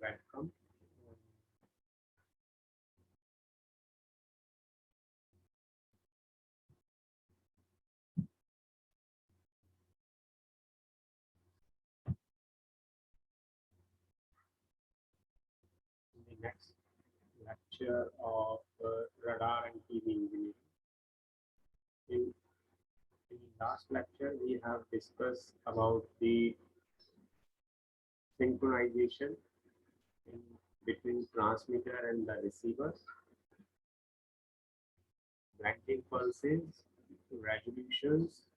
welcome. In the next lecture of radar and TV engineering. In, in the last lecture, we have discussed about the synchronization in between transmitter and the receiver, blanking pulses, resolutions,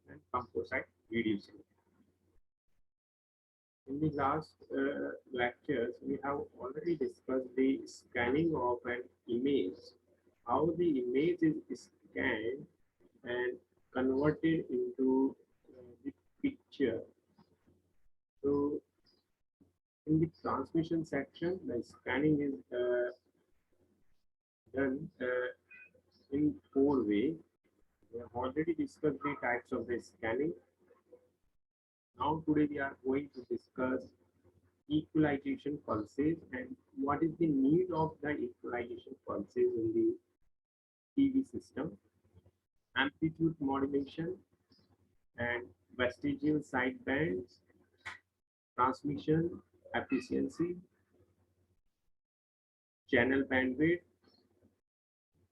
and composite video signal. In the last lectures, we have already discussed the scanning of an image, how the image is scanned and converted into the picture. So, in the transmission section, the scanning is done in four ways. We have already discussed the types of the scanning. Now, today we are going to discuss equalization pulses and what is the need of the equalization pulses in the TV system, amplitude modulation and vestigial sidebands, transmission efficiency, channel bandwidth.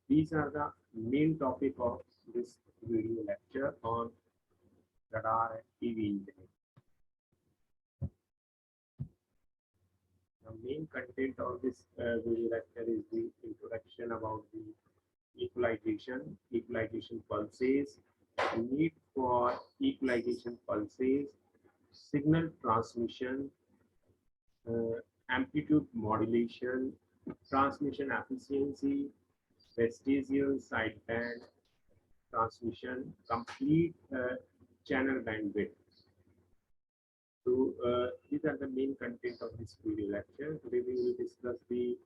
These are the main topic of this video lecture on radar and TV engineering. The main content of this video lecture is the introduction about the equalization pulses, need for equalization pulses, signal transmission, amplitude modulation, transmission efficiency, vestigial sideband transmission, complete channel bandwidth. So these are the main content of this video lecture. Today we will discuss the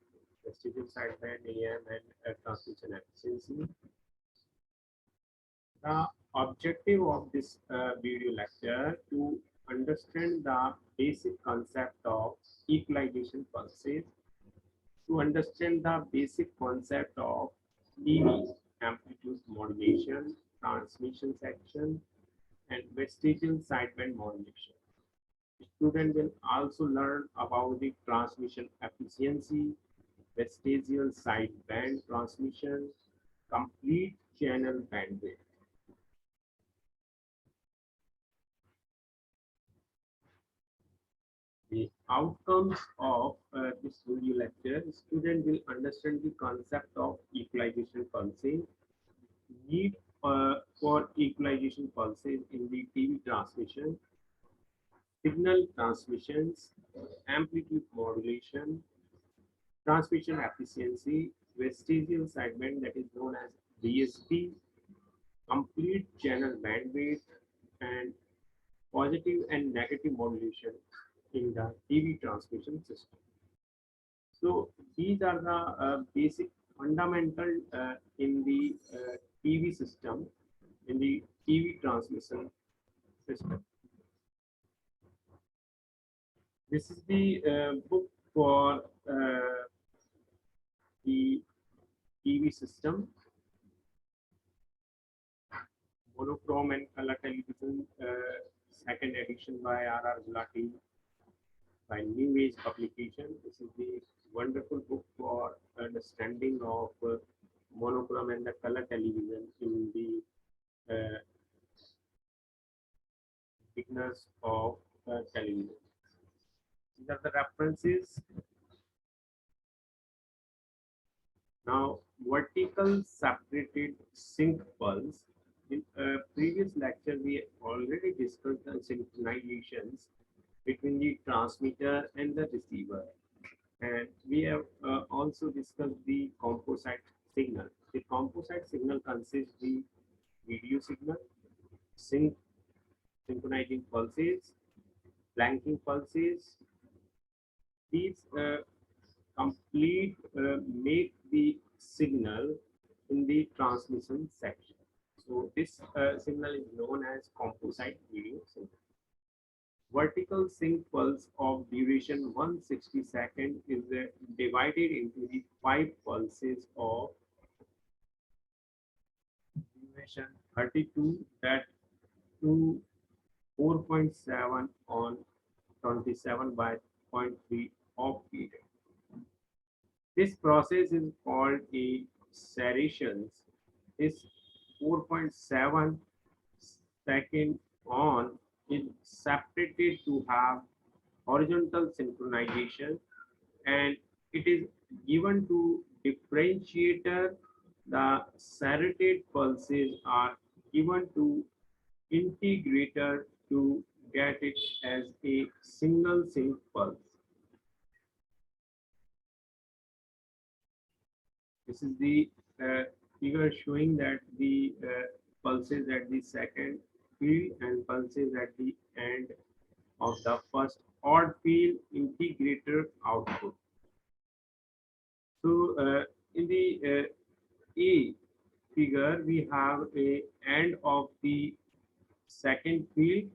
vestigial sideband, AM, and transmission efficiency. The objective of this video lecture to understand the basic concept of equalization pulses, to understand the basic concept of TV amplitude modulation, transmission section, and vestigial sideband modulation. Student will also learn about the transmission efficiency, vestigial sideband transmission, complete channel bandwidth. The outcomes of this video lecture, student will understand the concept of equalization pulses, need for equalization pulses in the TV transmission, signal transmissions, amplitude modulation, transmission efficiency, vestigial sideband that is known as VSB, complete channel bandwidth, and positive and negative modulation in the TV transmission system. So these are the basic fundamental in the TV system, in the TV transmission system. This is the book for the TV system, monochrome and color television, second edition by R.R. Gulati, by New Age Publication. This is the wonderful book for understanding of monochrome and the color television in the beginners of television. These are the references. Now, vertical separated sync pulse. In previous lecture, we already discussed the synchronizations between the transmitter and the receiver. And we have also discussed the composite signal. The composite signal consists the video signal, synchronizing pulses, blanking pulses. These complete make the signal in the transmission section. So this signal is known as composite video signal. Vertical sync pulse of duration 160 seconds is divided into the 5 pulses of duration 32 that to 4.7 on 27 by zero point 0.3 of period. This process is called a serrations. This 4.7 second on is separated to have horizontal synchronization, and it is given to differentiator. The serrated pulses are given to integrator to get it as a single sync pulse. This is the figure showing that the pulses at the second field and pulses at the end of the first odd field integrator output. So in the A figure, we have a end of the second field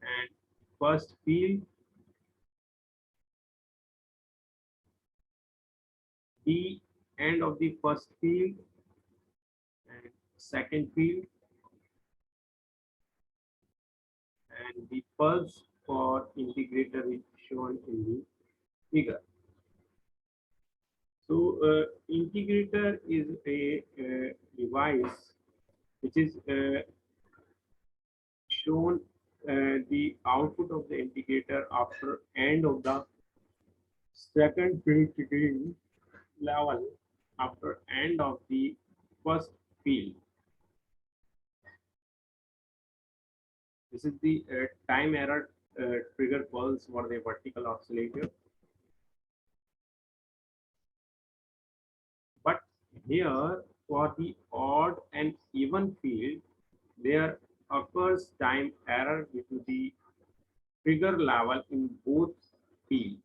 and first field, the end of the first field and second field, and the pulse for integrator is shown in the figure. So integrator is a device which is shown the output of the integrator after end of the second field triggering level after end of the first field. This is the time error trigger pulse for the vertical oscillator. But here for the odd and even field, there occurs time error due to the trigger level in both fields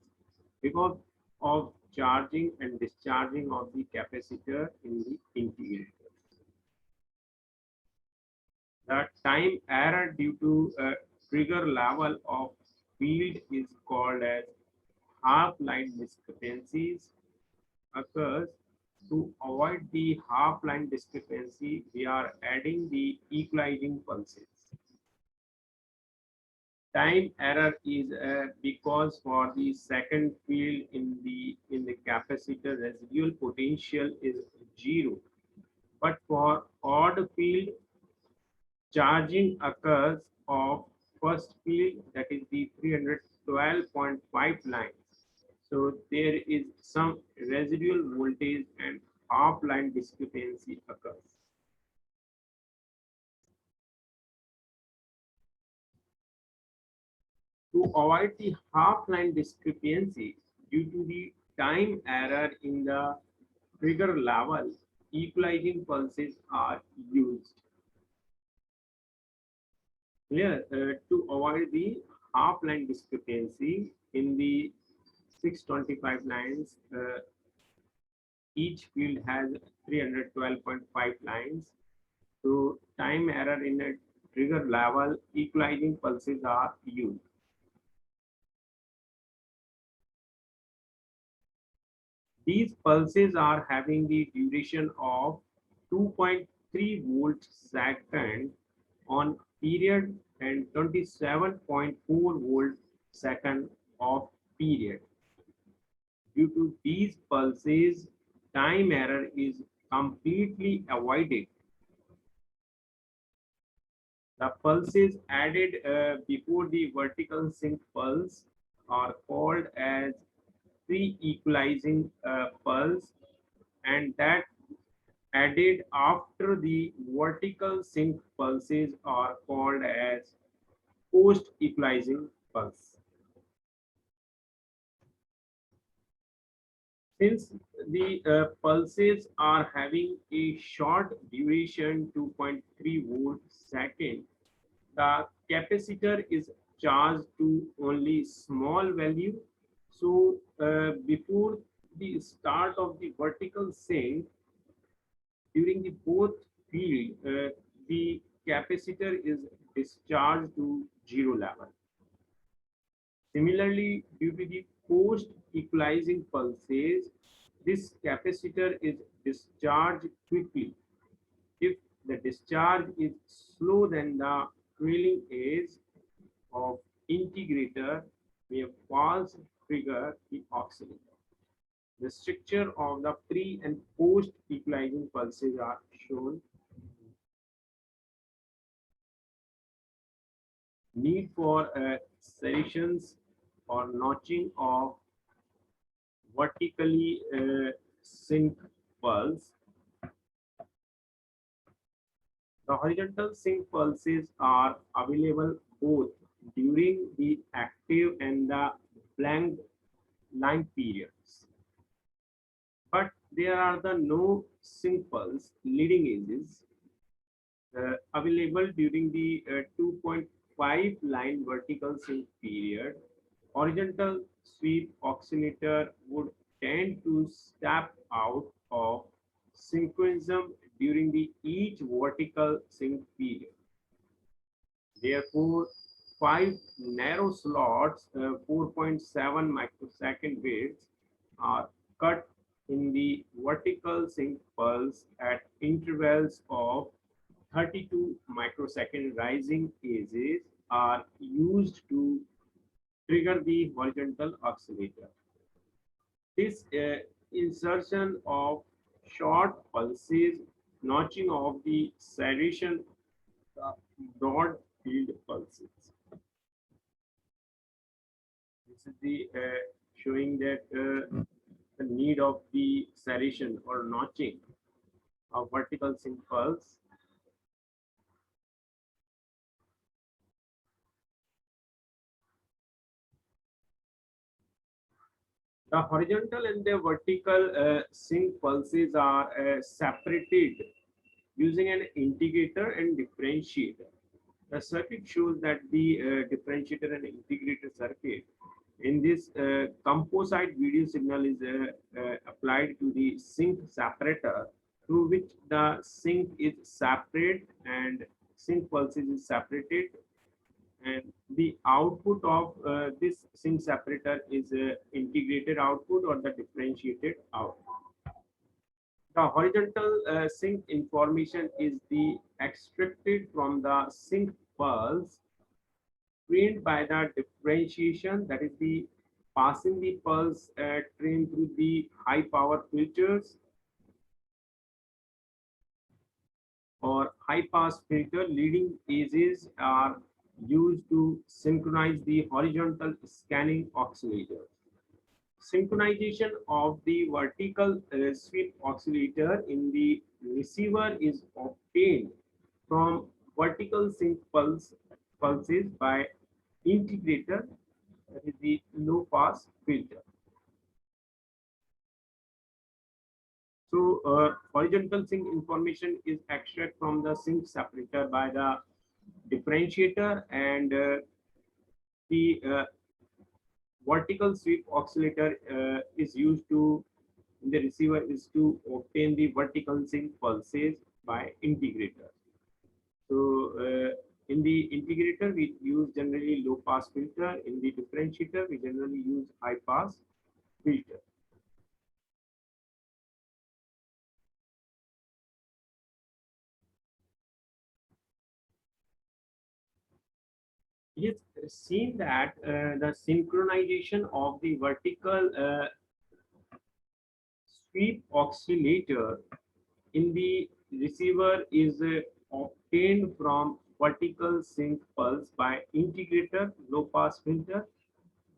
because of charging and discharging of the capacitor in the integrator. The time error due to trigger level of field is called as half-line discrepancies occurs. To avoid the half-line discrepancy, we are adding the equalizing pulses. Time error is because for the second field in the capacitor residual potential is 0, but for odd field charging occurs of first field, that is the 312.5 lines. So there is some residual voltage and half line discrepancy occurs. To avoid the half line discrepancy due to the time error in the trigger level, equalizing pulses are used. Clear? To avoid the half line discrepancy in the 625 lines, each field has 312.5 lines. So time error in a trigger level, equalizing pulses are used. These pulses are having the duration of 2.3 volts second on period and 27.4 volt second of period. Due to these pulses, time error is completely avoided. The pulses added before the vertical sync pulse are called as pre-equalizing pulse, and that added after the vertical sync pulses are called as post-equalizing pulse. Since the pulses are having a short duration 2.3 volts second, the capacitor is charged to only small value. So before the start of the vertical sync, during the both field, the capacitor is discharged to 0 level. Similarly, due to the post-equalizing pulses, this capacitor is discharged quickly. If the discharge is slow, then the trailing edge of integrator may false trigger the oscillator. The structure of the pre and post equalizing pulses are shown. Need for serrations or notching of vertically sync pulse. The horizontal sync pulses are available both during the active and the blank line periods. But there are the no sync pulse leading edges available during the 2.5 line vertical sync period. Horizontal sweep oscillator would tend to step out of synchronism during the each vertical sync period. Therefore, five narrow slots, 4.7 microsecond waves, are cut in the vertical sync pulse at intervals of 32 microsecond. Rising edges are used to trigger the horizontal oscillator. This insertion of short pulses, notching of the serration, broad field pulses. This is the showing that the need of the serration or notching of vertical sync pulse. The horizontal and the vertical sync pulses are separated using an integrator and differentiator. The circuit shows that the differentiator and integrator circuit. In this composite video signal is applied to the sync separator, through which the sync is separate and sync pulses is separated, and the output of this sync separator is integrated output or the differentiated output. The horizontal sync information is the extracted from the sync pulse trained by the differentiation, that is the passing the pulse train through the high power filters or high pass filter. Leading edges are used to synchronize the horizontal scanning oscillator. Synchronization of the vertical sweep oscillator in the receiver is obtained from vertical sync pulses by integrator, that is the low pass filter. So horizontal sync information is extracted from the sync separator by the differentiator, and the vertical sweep oscillator is used to in the receiver is to obtain the vertical sync pulses by integrator. So in the integrator we use generally low pass filter. In the differentiator we generally use high pass filter. It is seen that the synchronization of the vertical sweep oscillator in the receiver is obtained from vertical sync pulse by integrator low pass filter.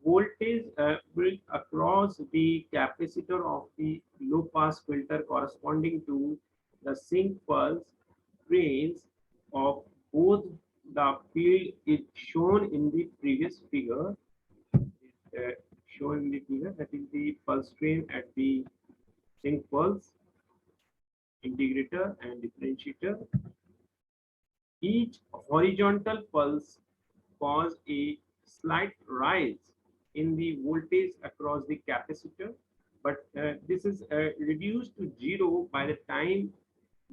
Voltage built across the capacitor of the low pass filter corresponding to the sync pulse trains of both the field is shown in the previous figure. Shown in the figure, that is the pulse train at the sync pulse, integrator and differentiator. Each horizontal pulse causes a slight rise in the voltage across the capacitor, but this is reduced to zero by the time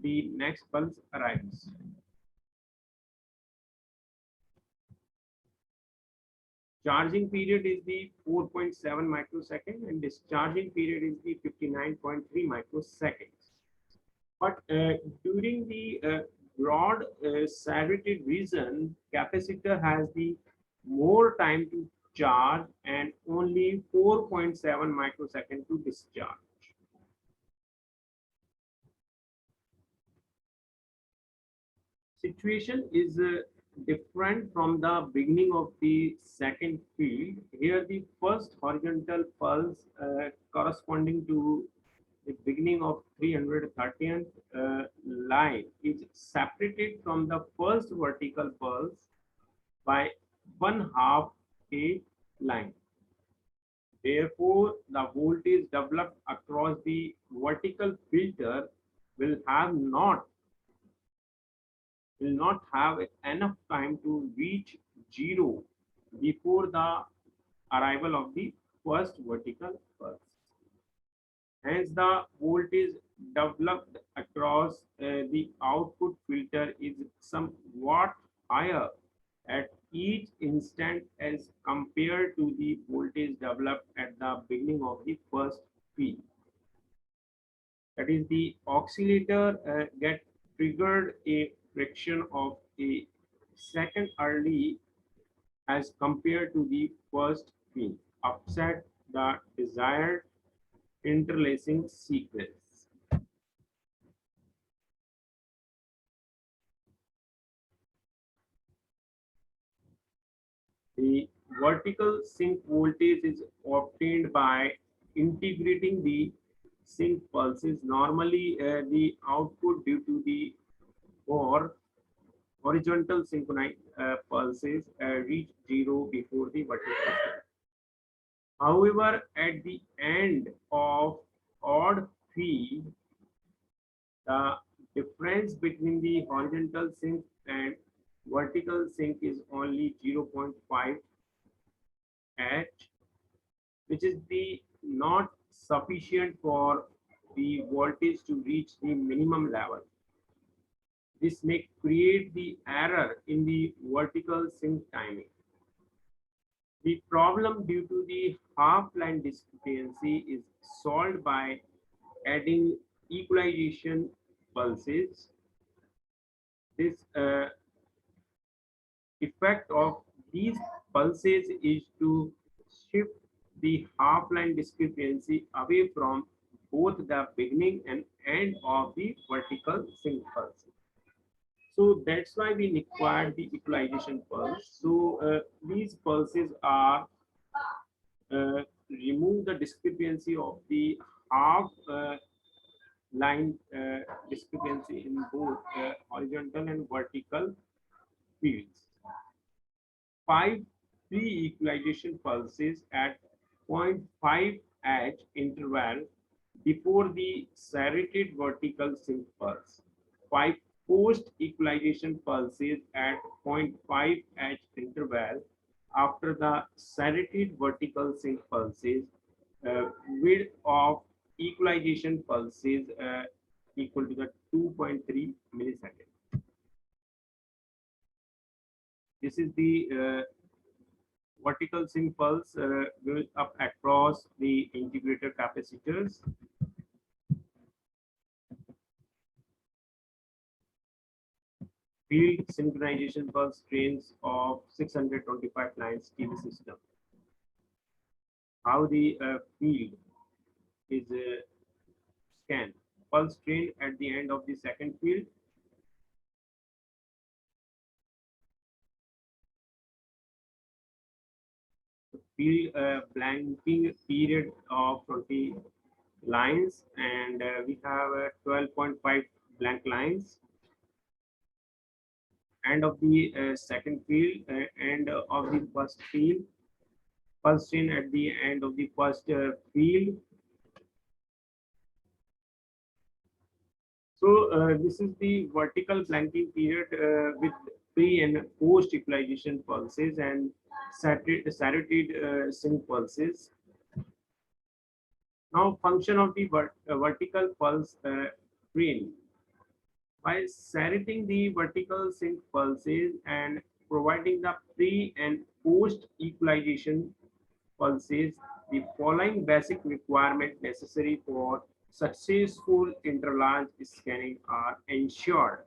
the next pulse arrives. Charging period is the 4.7 microsecond and discharging period is the 59.3 microseconds. But during the broad serrated region, capacitor has the more time to charge and only 4.7 microsecond to discharge. Situation is different from the beginning of the second field. Here the first horizontal pulse corresponding to the beginning of 330th line is separated from the first vertical pulse by 1/2 a line. Therefore, the voltage developed across the vertical filter will not have enough time to reach zero before the arrival of the first vertical pulse. Hence, the voltage developed across the output filter is somewhat higher at each instant as compared to the voltage developed at the beginning of the first field. That is, the oscillator get triggered a fraction of a second early as compared to the first field, upset the desired interlacing sequence. The vertical sink voltage is obtained by integrating the sink pulses. Normally, the output due to the or horizontal synchronized pulses reach zero before the vertical. However, at the end of odd field, the difference between the horizontal sink and vertical sink is only 0.5 H, which is the not sufficient for the voltage to reach the minimum level. This may create the error in the vertical sink timing. The problem due to the half-line discrepancy is solved by adding equalization pulses. This effect of these pulses is to shift the half-line discrepancy away from both the beginning and end of the vertical sink pulse. So that's why we require the equalization pulse. So these pulses are remove the discrepancy of the half line discrepancy in both horizontal and vertical fields. 5 pre-equalization pulses at 0.5 H interval before the serrated vertical sink pulse. 5 post-equalization pulses at 0.5 H interval after the serrated vertical sink pulses. Width of equalization pulses equal to the 2.3 milliseconds. This is the vertical sink pulse going up across the integrator capacitors. Field synchronization pulse trains of 625 lines TV system. How the field is scanned. Pulse train at the end of the second field. Field blanking period of 20 lines, and we have 12.5 blank lines. End of the second field, end of the first field. Pulse train at the end of the first field. So this is the vertical blanking period with pre and post equalization pulses and serrated sink pulses. Now, function of the vertical pulse train. By serrating the vertical sink pulses and providing the pre and post equalization pulses. The following basic requirements necessary for successful interlarge scanning are ensured.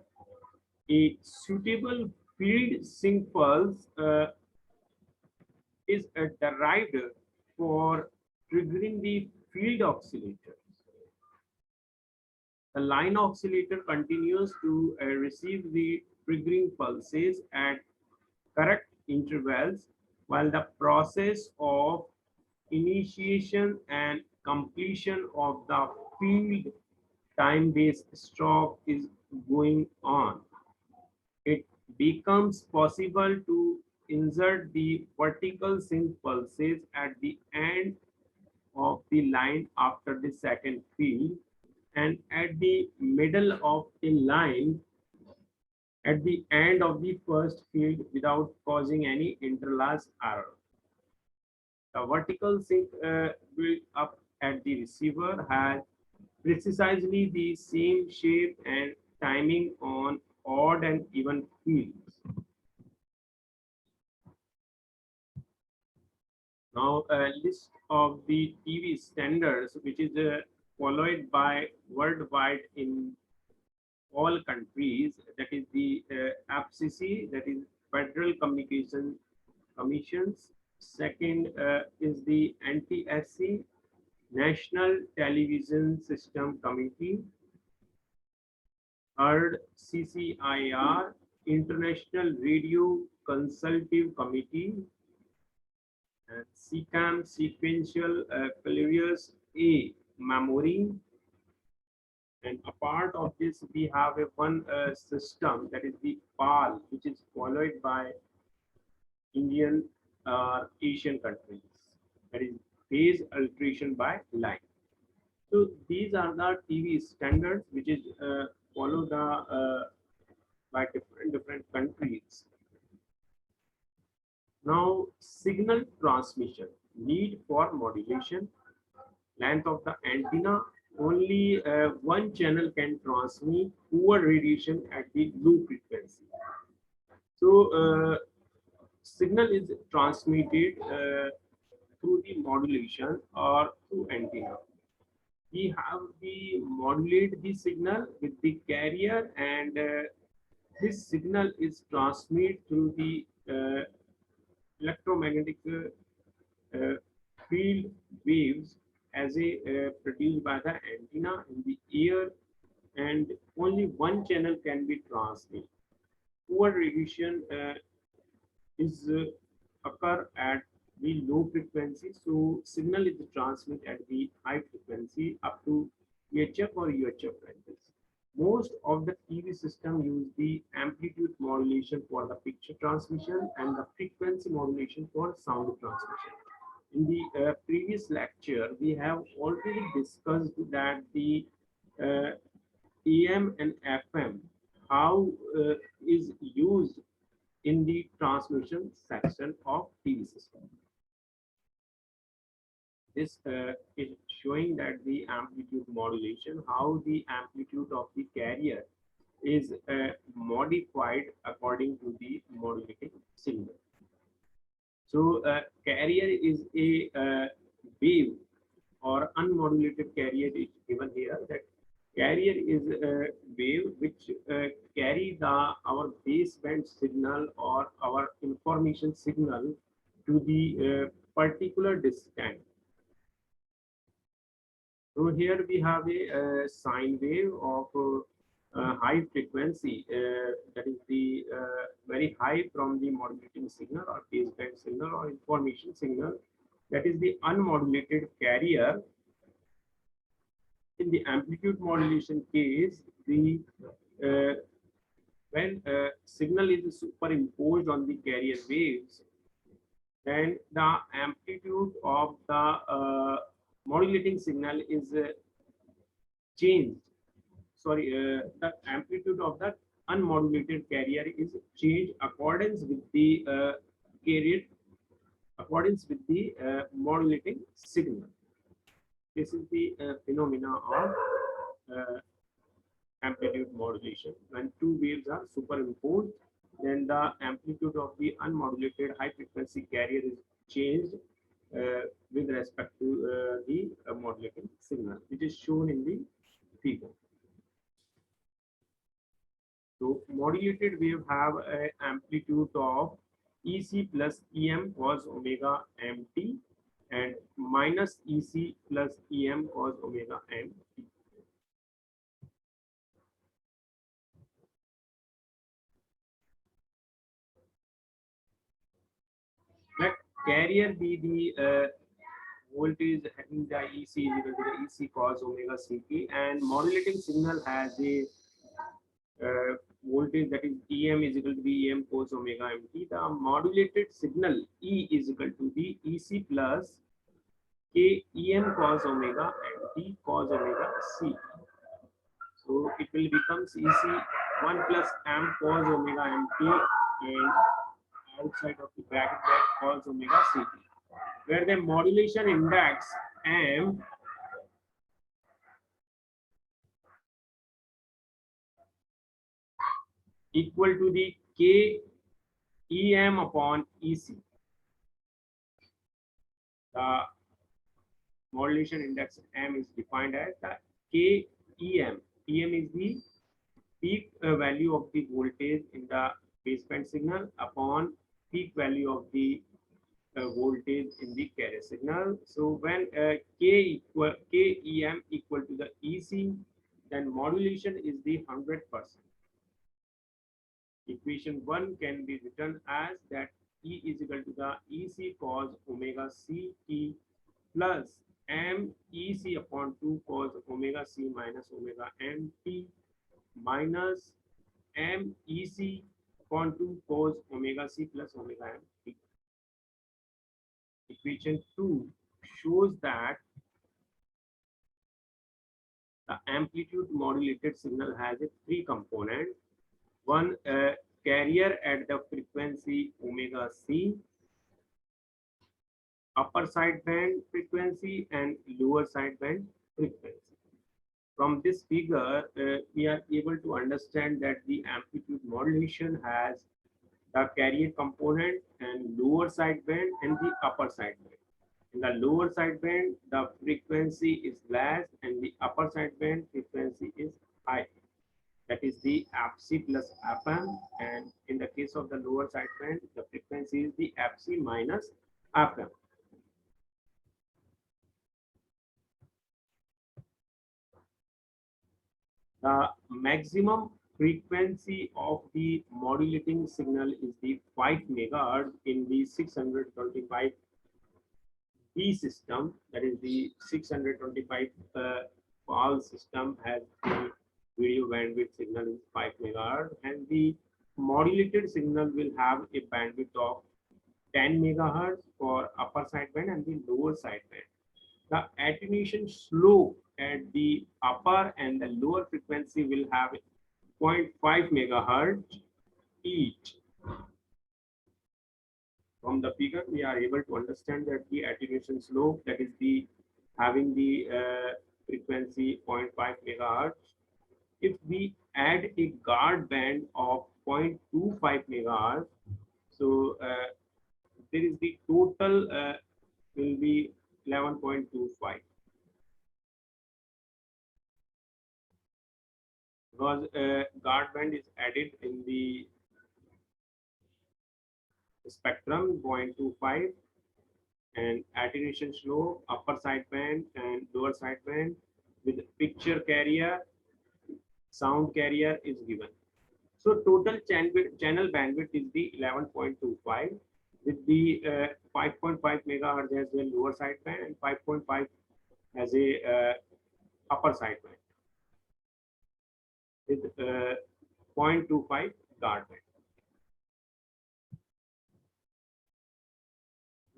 A suitable field sync pulse is derived for triggering the field oscillator. The line oscillator continues to receive the triggering pulses at correct intervals while the process of initiation and completion of the field time-based stroke is going on. It becomes possible to insert the vertical sync pulses at the end of the line after the second field and at the middle of the line at the end of the first field without causing any interlace error. The vertical sync built up at the receiver has precisely the same shape and timing on odd and even fields. Now, a list of the TV standards, which is followed by worldwide in all countries, that is the FCC, that is Federal Communication Commissions. Second is the NTSC, National Television System Committee. Third, CCIR, International Radio Consultative Committee. And SECAM, Sequential Clarius A Memory. And a part of this, we have a one system, that is the PAL, which is followed by Indian Asian countries, that is phase alteration by line. So these are the TV standards which is followed by different countries. Now, signal transmission, need for modulation, length of the antenna. Only one channel can transmit poor radiation at the low frequency. So signal is transmitted through the modulation or through antenna. We have the modulate the signal with the carrier, and this signal is transmitted through the electromagnetic field waves as a produced by the antenna in the air, and only one channel can be transmitted. Poor radiation is occur at the low frequency, so signal is transmitted at the high frequency up to UHF or UHF ranges. Most of the TV system use the amplitude modulation for the picture transmission and the frequency modulation for sound transmission. In the previous lecture, we have already discussed that the AM and FM, how is used in the transmission section of TV system. This is showing that the amplitude modulation, how the amplitude of the carrier is modified according to the modulating signal. So carrier is a wave or unmodulated carrier is given here. That carrier is a wave which carry our baseband signal or our information signal to the particular distance. So here we have a sine wave of high frequency, that is the very high from the modulating signal or baseband signal or information signal, that is the unmodulated carrier. In the amplitude modulation case, the when signal is superimposed on the carrier waves, then the amplitude of the modulating signal is changed. Sorry, the amplitude of the unmodulated carrier is changed accordance with the carrier, accordance with the modulating signal. This is the phenomena of amplitude modulation when two waves are superimposed then the amplitude of the unmodulated high frequency carrier is changed with respect to the modulating signal, which is shown in the figure. So modulated wave have an amplitude of EC plus EM cos omega mt and minus EC plus EM cos omega mt. Let carrier be the voltage having the EC is equal to the EC cos omega CT, and modulating signal has a voltage that is EM is equal to the EM cos omega mt. The modulated signal E is equal to the EC plus K EM cos omega mt cos omega CT. So it will become EC 1 plus M cos omega mt and outside of the bracket that cos omega CT, where the modulation index M equal to the K EM upon EC. The modulation index M is defined as the K EM. EM is the peak value of the voltage in the baseband signal upon peak value of the voltage in the carrier signal. So when KEM equal to the EC, then modulation is the 100%. Equation 1 can be written as that E is equal to the EC cos omega CT plus MEC upon 2 cos omega C minus omega MT minus MEC upon 2 cos omega C plus omega MT. Equation 2 shows that the amplitude modulated signal has a three component. One, carrier at the frequency omega C, upper sideband frequency and lower sideband frequency. From this figure, we are able to understand that the amplitude modulation has the carrier component and lower sideband and the upper sideband. In the lower sideband, the frequency is less and the upper sideband frequency is high. That is the FC plus FM, and in the case of the lower sideband, the frequency is the FC minus FM. The maximum frequency of the modulating signal is the 5 megahertz in the 625 B system. That is the 625 PAL system has the video bandwidth signal is 5 megahertz, and the modulated signal will have a bandwidth of 10 megahertz for upper sideband and the lower sideband. The attenuation slope at the upper and the lower frequency will have 0.5 megahertz each. From the figure, we are able to understand that the attenuation slope, that is the having the frequency 0.5 megahertz. If we add a guard band of 0.25 megahertz, so there is the total will be 11.25, because guard band is added in the spectrum 0.25, and attenuation slope upper sideband and lower sideband with picture carrier, sound carrier is given. So total channel bandwidth is the 11.25 with the 5.5 megahertz as a lower sideband and 5.5 as a upper sideband with 0.25 guard band.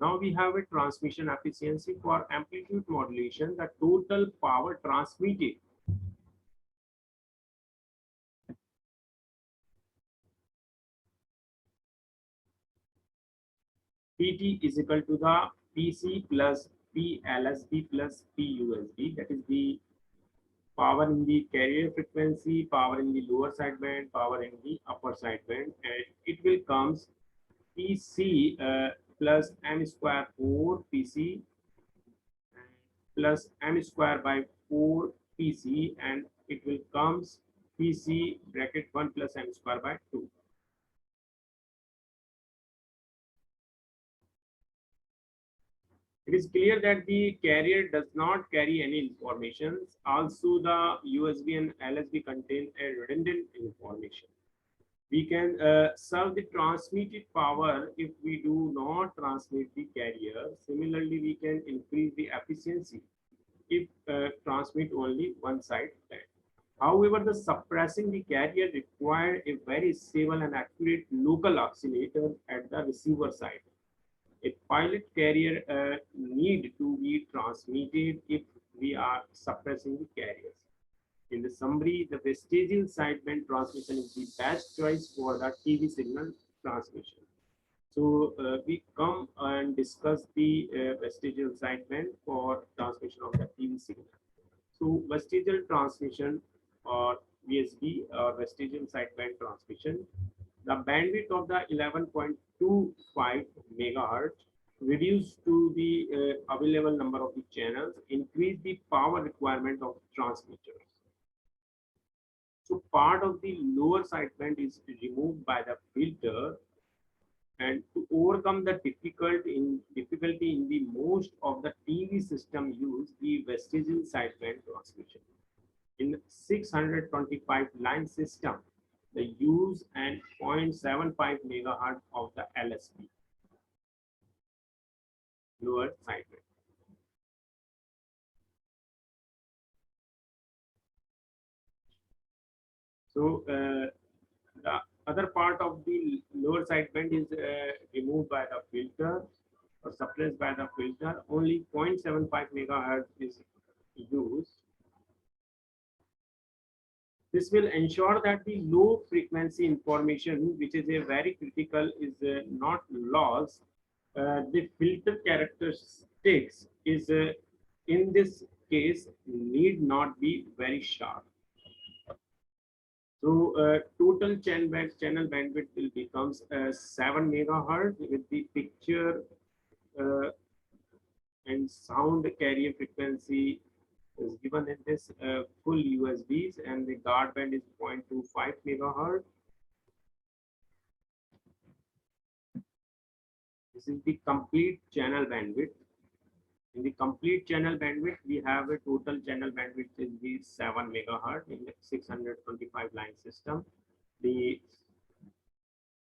Now we have a transmission efficiency for amplitude modulation. The total power transmitted PT is equal to the PC plus PLSB plus PUSB. That is the power in the carrier frequency, power in the lower sideband, power in the upper sideband, and it will comes PC plus m square 4 PC plus m square by 4 PC, and it will comes PC bracket 1 plus m square by 2. It is clear that the carrier does not carry any information. Also, the USB and LSB contain a redundant information. We can serve the transmitted power if we do not transmit the carrier. Similarly, we can increase the efficiency if transmit only one side band. However, the suppressing the carrier require a very stable and accurate local oscillator at the receiver side. A pilot carrier need to be transmitted if we are suppressing the carriers. In the summary, the vestigial sideband transmission is the best choice for the TV signal transmission. So we come and discuss the vestigial sideband for transmission of the TV signal. So vestigial transmission or VSD or vestigial sideband transmission, the bandwidth of the 11.25 megahertz reduced to the available number of the channels, increase the power requirement of transmitters. So part of the lower sideband is removed by the filter, and to overcome the difficulty in the most of the TV system use the vestigial sideband transmission. In 625 line system, the use and 0.75 megahertz of the LSB, lower sideband. So the other part of the lower sideband is removed by the filter or suppressed by the filter. Only 0.75 megahertz is used. This will ensure that the low frequency information, which is a very critical, is not lost. The filter characteristics is in this case need not be very sharp. So total channel bandwidth will becomes 7 megahertz with the picture uh, and sound carrier frequency is given in this full USBs, and the guard band is 0.25 megahertz. This is the complete channel bandwidth. In the complete channel bandwidth, we have a total channel bandwidth in the 7 megahertz in the 625 line system. The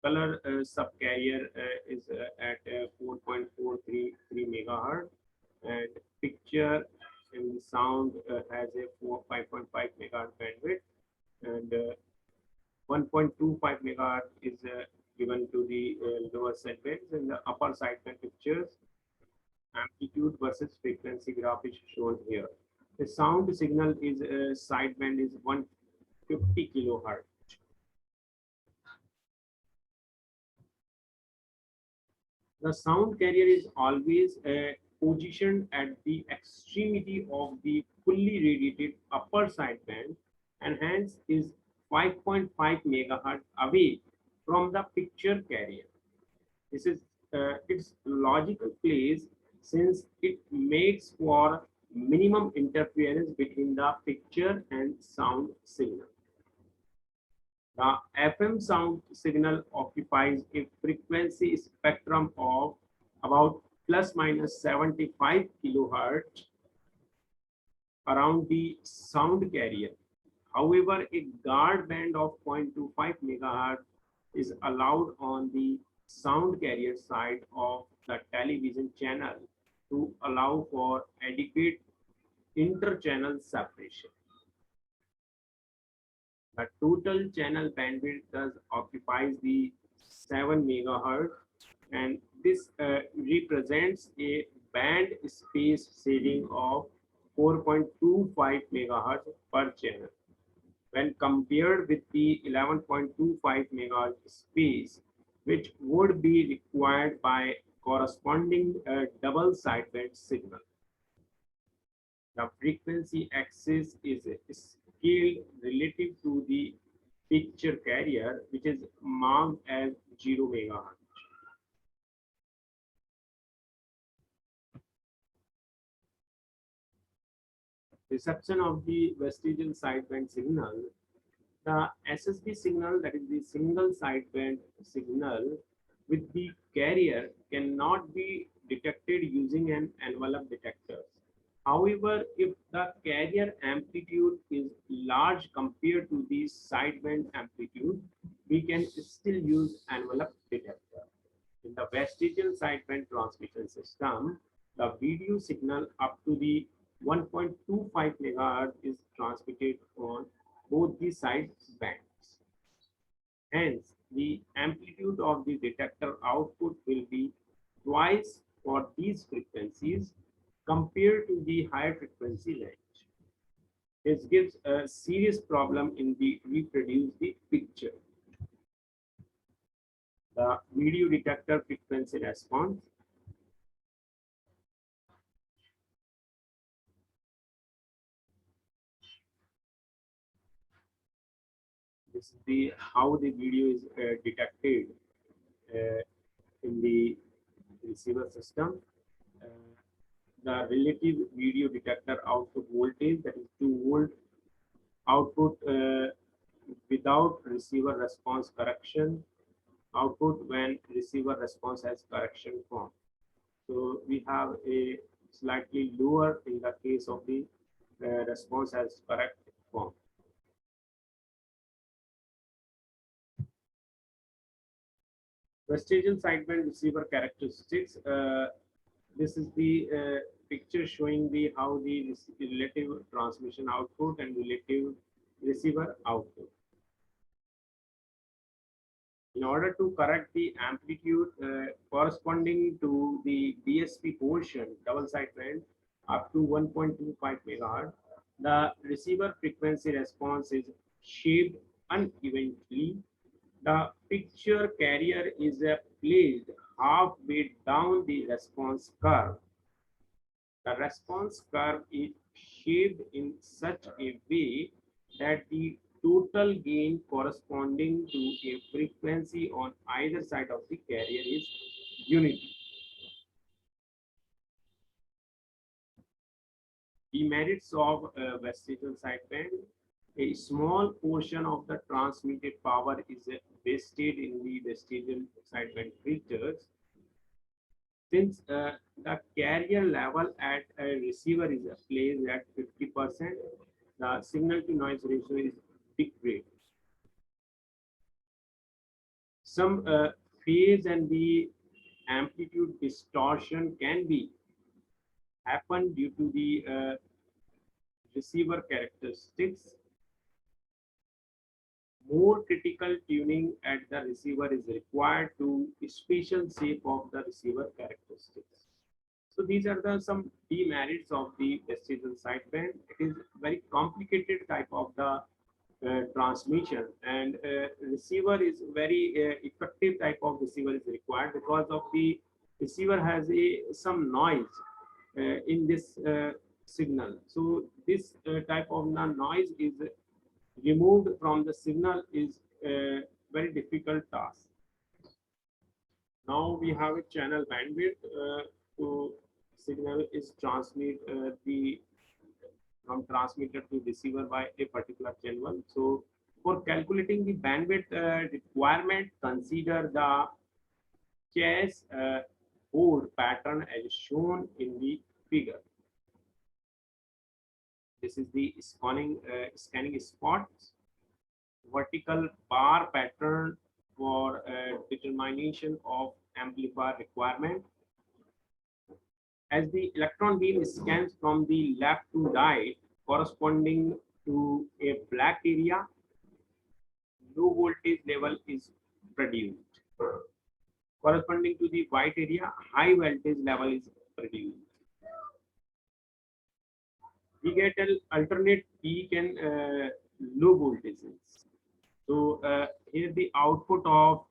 color subcarrier is at 4.433 megahertz, and picture and sound has a 5.5 megahertz bandwidth, and 1.25 megahertz is given to the lower sidebands, and the upper sideband pictures amplitude versus frequency graph is shown here. The sound signal is sideband is 150 kilohertz. The sound carrier is always positioned at the extremity of the fully radiated upper sideband, and hence is 5.5 megahertz away from the picture carrier. This is its logical place since it makes for minimum interference between the picture and sound signal. The FM sound signal occupies a frequency spectrum of about plus minus 75 kilohertz around the sound carrier. However, a guard band of 0.25 megahertz is allowed on the sound carrier side of the television channel to allow for adequate inter-channel separation. The total channel bandwidth thus occupies the 7 megahertz, and this represents a band space saving of 4.25 megahertz per channel when compared with the 11.25 megahertz space, which would be required by corresponding double sideband signal. The frequency axis is scaled relative to the picture carrier, which is marked as 0 megahertz. Reception of the vestigial sideband signal. The SSB signal, that is the single sideband signal with the carrier, cannot be detected using an envelope detector. However, if the carrier amplitude is large compared to the sideband amplitude, we can still use envelope detector. In the vestigial sideband transmission system, the video signal up to the 1.25 megahertz is transmitted on both the side bands. Hence, the amplitude of the detector output will be twice for these frequencies compared to the higher frequency range. This gives a serious problem in the reproduce the picture. The video detector frequency response. This is the how the video is detected uh, in the receiver system. Uh, the relative video detector output voltage, that is 2 volt output without receiver response correction, output when receiver response has correction form. So we have a slightly lower in the case of the response as correct form. Vestigial sideband receiver characteristics. This is the picture showing the how the relative transmission output and relative receiver output. In order to correct the amplitude corresponding to the DSP portion, double sideband, up to 1.25 megahertz, the receiver frequency response is shaped unevenly. The picture carrier is placed halfway down the response curve. The response curve is shaped in such a way that the total gain corresponding to a frequency on either side of the carrier is unity. Demerits of vestigial sideband. A small portion of the transmitted power is wasted in the vestigial sideband filters. Since the carrier level at a receiver is placed at 50%, the signal to noise ratio is degraded. Some phase and the amplitude distortion can be happen due to the receiver characteristics. More critical tuning at the receiver is required to special shape of the receiver characteristics. So these are the some demerits of the vestigial sideband. It is very complicated type of the transmission, and receiver is very effective type of receiver is required because of the receiver has a some noise in this signal. So this type of noise is removed from the signal is a very difficult task. Now we have a channel bandwidth to signal is transmit the from transmitter to receiver by a particular channel. So for calculating the bandwidth requirement, consider the chess board pattern as shown in the figure. This is the scanning spots, vertical bar pattern for determination of amplifier requirement. As the electron beam scans from the left to right, corresponding to a black area, low voltage level is produced. Corresponding to the white area, high voltage level is produced. We get an alternate peak and low voltages. So here the output of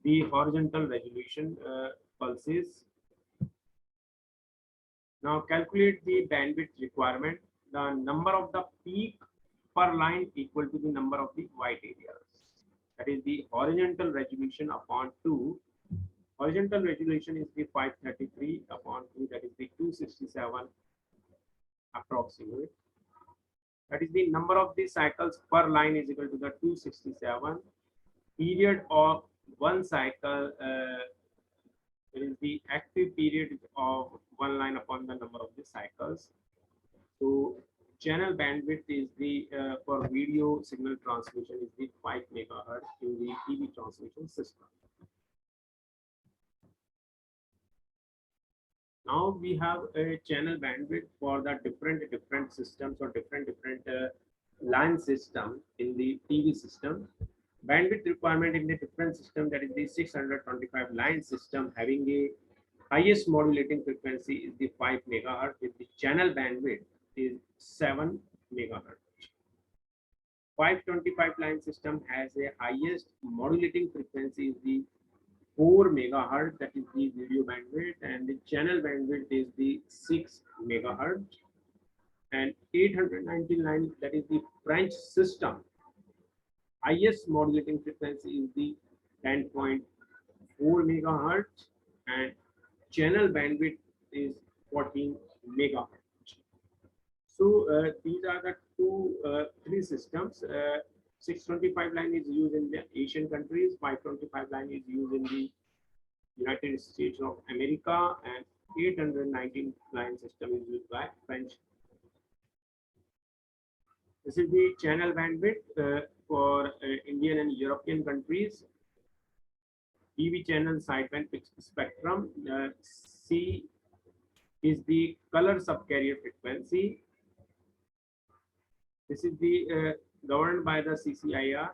the horizontal resolution pulses. Now calculate the bandwidth requirement. The number of the peak per line equal to the number of the white areas. That is the horizontal resolution upon 2. Horizontal resolution is the 533 upon 2, that is the 267 approximate. That is the number of the cycles per line is equal to the 267. Period of one cycle is the active period of one line upon the number of the cycles. So channel bandwidth is the for video signal transmission is the 5 megahertz in the TV transmission system. Now we have a channel bandwidth for the different systems or different line system in the TV system. Bandwidth requirement in the different system, that is the 625 line system, having a highest modulating frequency is the 5 megahertz with the channel bandwidth is 7 megahertz. 525 line system has a highest modulating frequency is the 4 megahertz, that is the video bandwidth, and the channel bandwidth is the 6 megahertz. And 899, that is the French system, highest modulating frequency is the 10.4 megahertz and channel bandwidth is 14 megahertz. So these are the three systems. 625 line is used in the Asian countries, 525 line is used in the United States of America, and 819 line system is used by French. This is the channel bandwidth for Indian and European countries. TV channel sideband fixed spectrum. C is the color subcarrier frequency. This is the governed by the CCIR.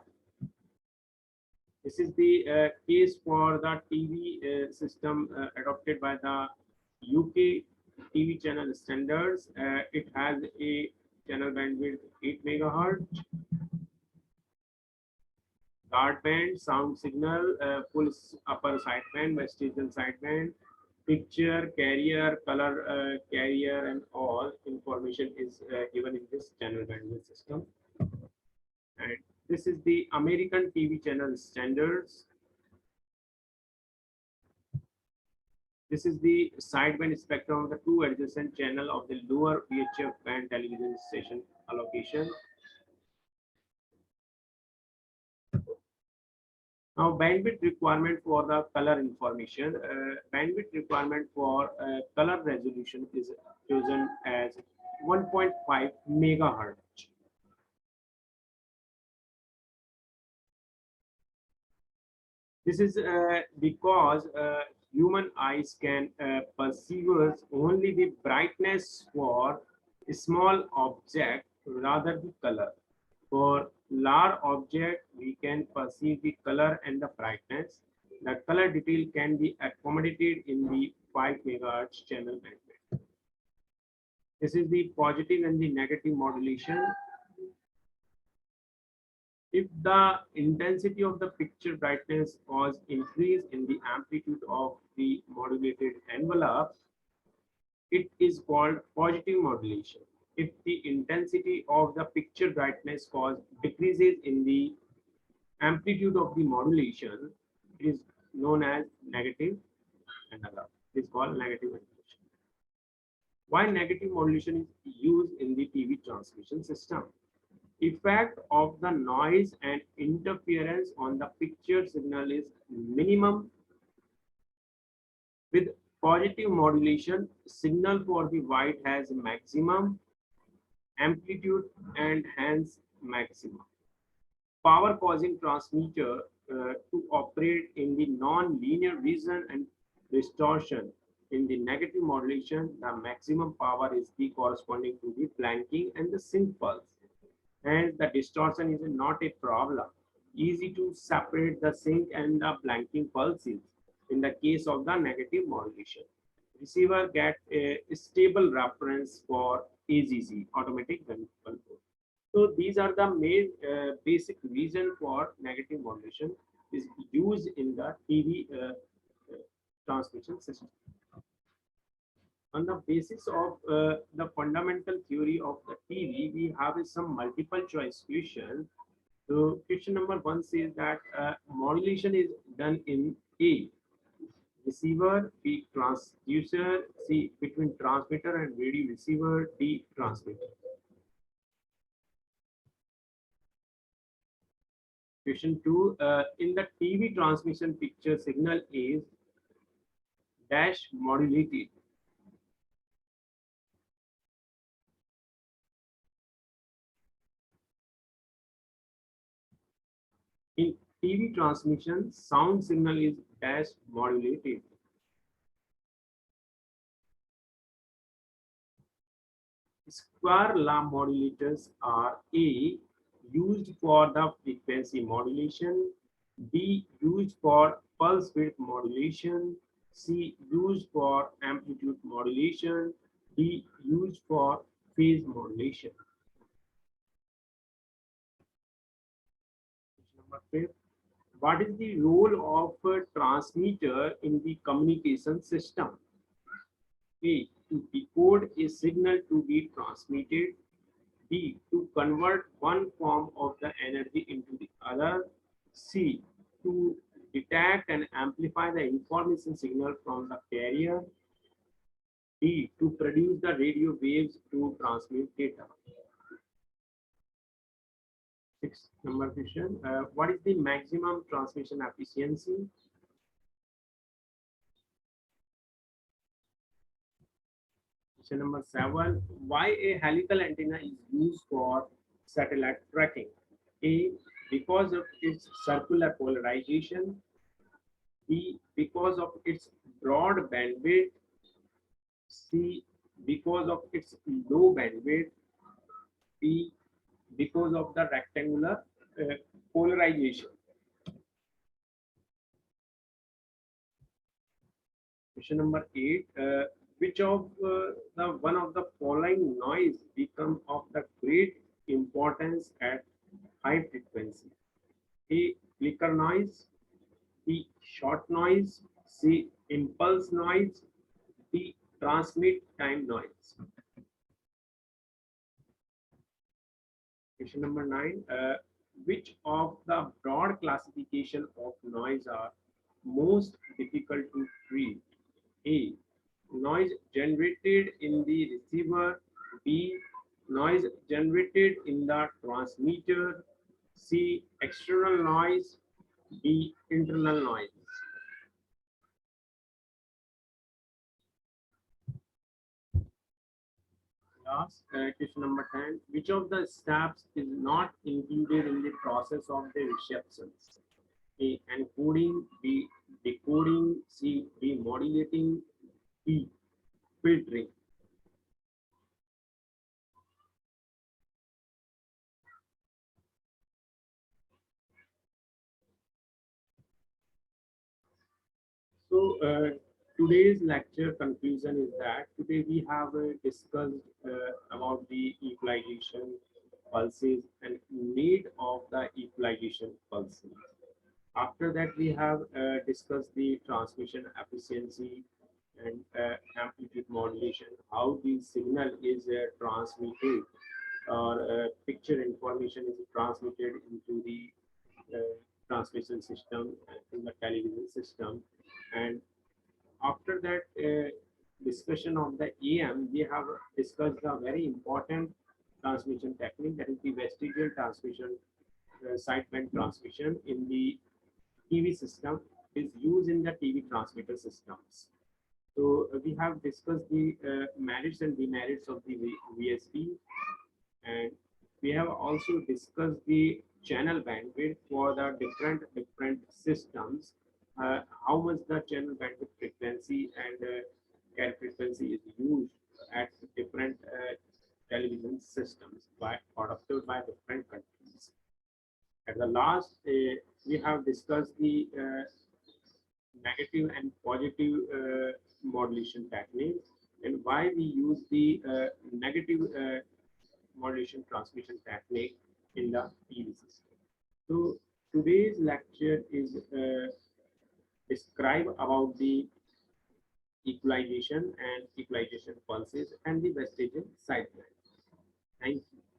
This is the case for the TV system adopted by the UK TV channel standards. It has a channel bandwidth 8 megahertz. Guard band, sound signal, full upper sideband, vestigial sideband, picture, carrier, color carrier, and all information is given in this channel bandwidth system. And this is the American TV channel standards. This is the sideband spectrum of the two adjacent channel of the lower VHF band television station allocation. Now, bandwidth requirement for the color information. Bandwidth requirement for color resolution is chosen as 1.5 megahertz. This is because human eyes can perceive only the brightness for a small object rather the color. For large object, we can perceive the color and the brightness. The color detail can be accommodated in the 5 megahertz channel bandwidth. This is the positive and the negative modulation. If the intensity of the picture brightness cause increase in the amplitude of the modulated envelope, it is called positive modulation. If the intensity of the picture brightness cause decreases in the amplitude of the modulation, it is known as negative envelope. It is called negative modulation. Why negative modulation is used in the TV transmission system? Effect of the noise and interference on the picture signal is minimum. With positive modulation, signal for the white has maximum amplitude and hence maximum. Power causing transmitter to operate in the non-linear region and distortion. In the negative modulation, the maximum power is the corresponding to the blanking and the sync pulse. And the distortion is not a problem. Easy to separate the sync and the blanking pulses in the case of the negative modulation. Receiver get a stable reference for AGC, automatic control. So these are the main basic reason for negative modulation is used in the TV transmission system. On the basis of the fundamental theory of the TV, we have some multiple choice question. So question number one says that modulation is done in A, receiver, B, transducer, C, between transmitter and radio receiver, D, transmitter. Question two, in the TV transmission picture, signal is dash modulated. In TV transmission, sound signal is dash modulated. Square law modulators are A, used for the frequency modulation, B, used for pulse width modulation, C, used for amplitude modulation, D, used for phase modulation. Number 5. What is the role of a transmitter in the communication system? A, to decode a signal to be transmitted. B, to convert one form of the energy into the other. C, to detect and amplify the information signal from the carrier. D, to produce the radio waves to transmit data. Sixth number question, what is the maximum transmission efficiency? Question number 7, why a helical antenna is used for satellite tracking? A, because of its circular polarization. B, because of its broad bandwidth. C, because of its low bandwidth. D, because of the rectangular polarization. Question number 8, which of the one of the following noise become of the great importance at high frequency? A, flicker noise. B, short noise. C, impulse noise. D, transmit time noise. Question number 9, which of the broad classification of noise are most difficult to treat? A, noise generated in the receiver. B, noise generated in the transmitter. C, external noise. D, internal noise. Last question number 10, which of the steps is not included in the process of the receptions? A, encoding. B, decoding. C, demodulating. D, filtering. So today's lecture conclusion is that today we have discussed about the equalization pulses and need of the equalization pulses. After that, we have discussed the transmission efficiency and amplitude modulation, how the signal is transmitted or picture information is transmitted into the transmission system in the television system. And after that discussion of the AM, we have discussed a very important transmission technique, that is the vestigial transmission, sideband transmission in the TV system is used in the TV transmitter systems. So we have discussed the merits and demerits of the VSP, and we have also discussed the channel bandwidth for the different systems, how much the channel bandwidth frequency and carrier frequency is used at different television systems by adopted by different countries. At the last, we have discussed the negative and positive modulation techniques and why we use the negative modulation transmission technique in the TV system. So today's lecture is describe about the equalization and equalization pulses and the vestige side plan. Thank you.